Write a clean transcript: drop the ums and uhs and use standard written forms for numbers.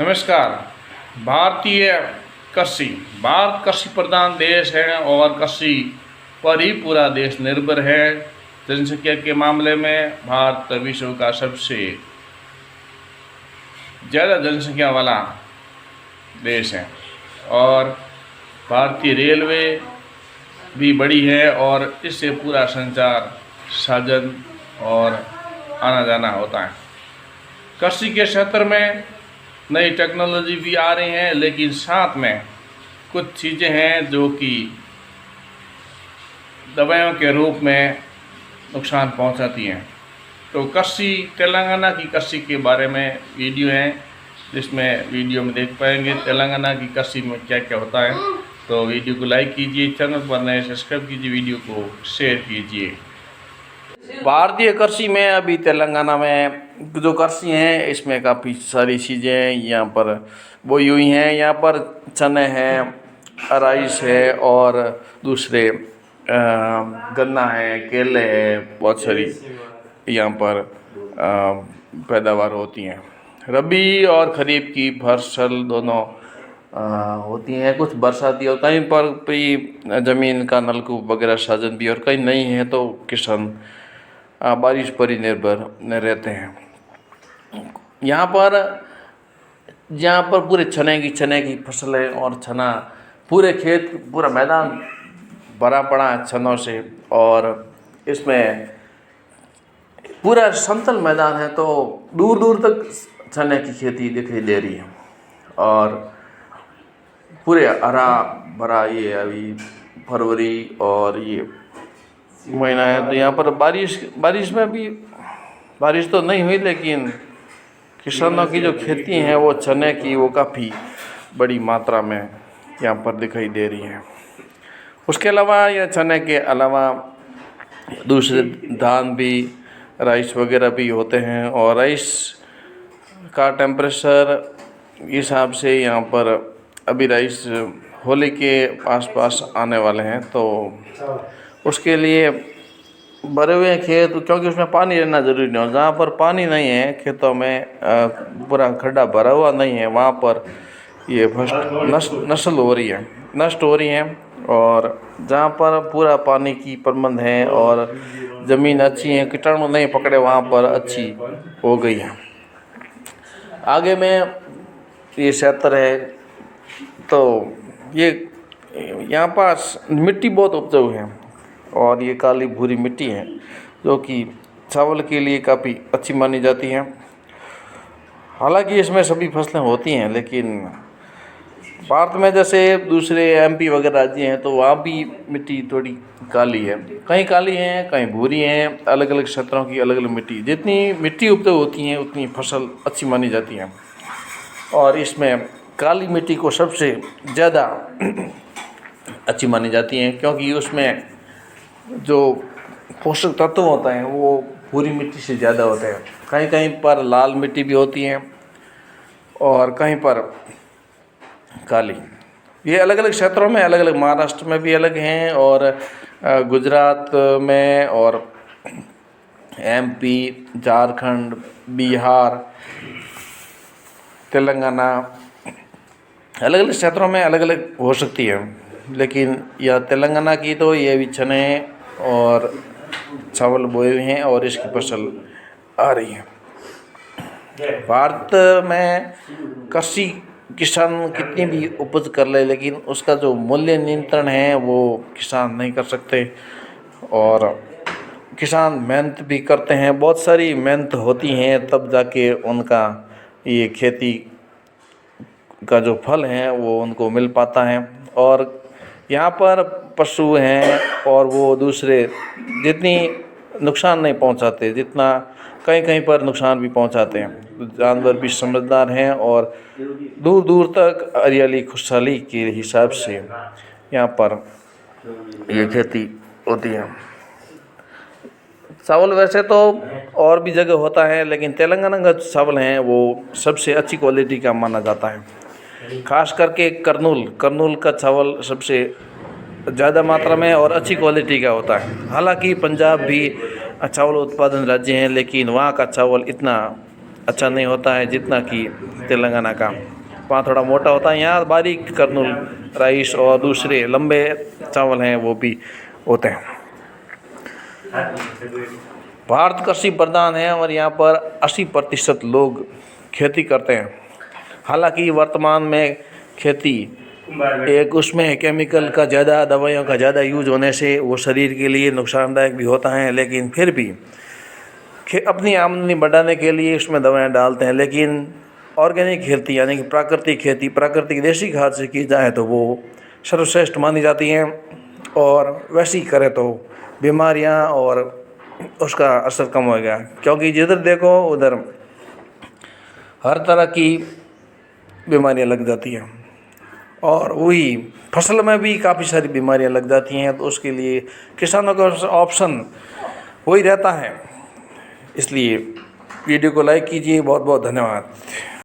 नमस्कार। भारतीय कृषि भारत कृषि प्रधान देश है और कृषि पर ही पूरा देश निर्भर है। जनसंख्या के मामले में भारत विश्व का सबसे ज़्यादा जनसंख्या वाला देश है और भारतीय रेलवे भी बड़ी है और इससे पूरा संचार साधन और आना जाना होता है। कृषि के क्षेत्र में नई टेक्नोलॉजी भी आ रही हैं, लेकिन साथ में कुछ चीज़ें हैं जो कि दवाइयों के रूप में नुकसान पहुंचाती हैं। तो कृषि तेलंगाना की कृषि के बारे में वीडियो है, जिसमें वीडियो में देख पाएंगे तेलंगाना की कृषि में क्या क्या होता है। तो वीडियो को लाइक कीजिए, चैनल पर नए सब्सक्राइब कीजिए, वीडियो को शेयर कीजिए। भारतीय कृषि में अभी तेलंगाना में जो कृषि हैं इसमें काफ़ी सारी चीज़ें यहाँ पर बोई हुई हैं। यहाँ पर चने हैं, राइस है और दूसरे गन्ना है, केले है, बहुत सारी यहाँ पर पैदावार होती हैं। रबी और खरीफ की फसल दोनों होती हैं। कुछ बरसाती और कहीं पर भी ज़मीन का नलकूप वगैरह साधन भी और कहीं नहीं है, तो किसान बारिश पर ही निर्भर रहते हैं। यहाँ पर पूरे चने की फसल है और चना पूरे खेत पूरा मैदान भरा पड़ा है चनों से, और इसमें पूरा समतल मैदान है, तो दूर दूर तक चने की खेती दिखाई दे रही है और पूरे हरा भरा ये अभी फरवरी और ये महीना है। तो यहाँ पर बारिश में भी बारिश तो नहीं हुई, लेकिन किसानों की जो खेती है वो चने की वो काफ़ी बड़ी मात्रा में यहाँ पर दिखाई दे रही है। उसके अलावा या चने के अलावा दूसरे धान भी, राइस वगैरह भी होते हैं, और राइस का टेम्परेचर हिसाब से यहाँ पर अभी राइस होली के आसपास आने वाले हैं, तो उसके लिए भरे हुए खेत, क्योंकि उसमें पानी रहना ज़रूरी नहीं हो। जहाँ पर पानी नहीं है खेतों में, पूरा खड्डा भरा हुआ नहीं है, वहाँ पर ये नष्ट हो रही है। और जहाँ पर पूरा पानी की प्रबंध है और ज़मीन अच्छी है, कीटाणु नहीं पकड़े, वहाँ पर अच्छी हो गई है। आगे में ये क्षेत्र है, तो ये यहाँ पास मिट्टी बहुत उपजाऊ है और ये काली भूरी मिट्टी है जो कि चावल के लिए काफ़ी अच्छी मानी जाती है। हालांकि इसमें सभी फसलें होती हैं, लेकिन भारत में जैसे दूसरे एमपी वगैरह राज्य हैं तो वहाँ भी मिट्टी थोड़ी काली है, कहीं काली है कहीं भूरी हैं। अलग अलग क्षेत्रों की अलग अलग मिट्टी, जितनी मिट्टी उपजाऊ होती है उतनी फसल अच्छी मानी जाती है। और इसमें काली मिट्टी को सबसे ज़्यादा अच्छी मानी जाती है, क्योंकि उसमें जो पोषक तत्व होते हैं वो भूरी मिट्टी से ज़्यादा होते हैं। कहीं कहीं पर लाल मिट्टी भी होती है और कहीं पर काली। ये अलग अलग क्षेत्रों में अलग अलग, महाराष्ट्र में भी अलग हैं और गुजरात में और एमपी, झारखंड, बिहार, तेलंगाना, अलग अलग क्षेत्रों में अलग अलग हो सकती है। लेकिन यह तेलंगाना की तो ये भी चने और चावल बोए हुए हैं और इसकी फसल आ रही है। भारत में कृषि किसान कितनी भी उपज कर ले, लेकिन उसका जो मूल्य नियंत्रण है वो किसान नहीं कर सकते। और किसान मेहनत भी करते हैं, बहुत सारी मेहनत होती हैं, तब जाके उनका ये खेती का जो फल है वो उनको मिल पाता है। और यहाँ पर पशु हैं और वो दूसरे जितनी नुकसान नहीं पहुँचाते जितना कहीं कहीं पर नुकसान भी पहुँचाते हैं। जानवर भी समझदार हैं और दूर दूर तक हरियाली खुशहाली के हिसाब से यहाँ पर ये खेती होती है। चावल वैसे तो और भी जगह होता है, लेकिन तेलंगाना का चावल है वो सबसे अच्छी क्वालिटी का माना जाता है। खास करके करनूल का चावल सबसे ज़्यादा मात्रा में और अच्छी क्वालिटी का होता है। हालांकि पंजाब भी चावल उत्पादन राज्य है, लेकिन वहाँ का चावल इतना अच्छा नहीं होता है जितना कि तेलंगाना का। वहाँ थोड़ा मोटा होता है, यहाँ बारीक कर्नूल राइस और दूसरे लंबे चावल हैं वो भी होते हैं। भारत कृषि प्रधान है और यहाँ पर 80% लोग खेती करते हैं। हालांकि वर्तमान में खेती एक उसमें केमिकल का ज़्यादा, दवाइयों का ज़्यादा यूज होने से वो शरीर के लिए नुकसानदायक भी होता है, लेकिन फिर भी अपनी आमदनी बढ़ाने के लिए उसमें दवाएं डालते हैं। लेकिन ऑर्गेनिक खेती यानी कि प्राकृतिक खेती, प्राकृतिक देसी खाद से की जाए तो वो सर्वश्रेष्ठ मानी जाती हैं, और वैसी करे तो बीमारियां और उसका असर कम होएगा। क्योंकि जिधर देखो उधर हर तरह की बीमारियां लग जाती हैं, और वही फसल में भी काफ़ी सारी बीमारियां लग जाती हैं। तो उसके लिए किसानों का ऑप्शन वही रहता है। इसलिए वीडियो को लाइक कीजिए। बहुत बहुत धन्यवाद।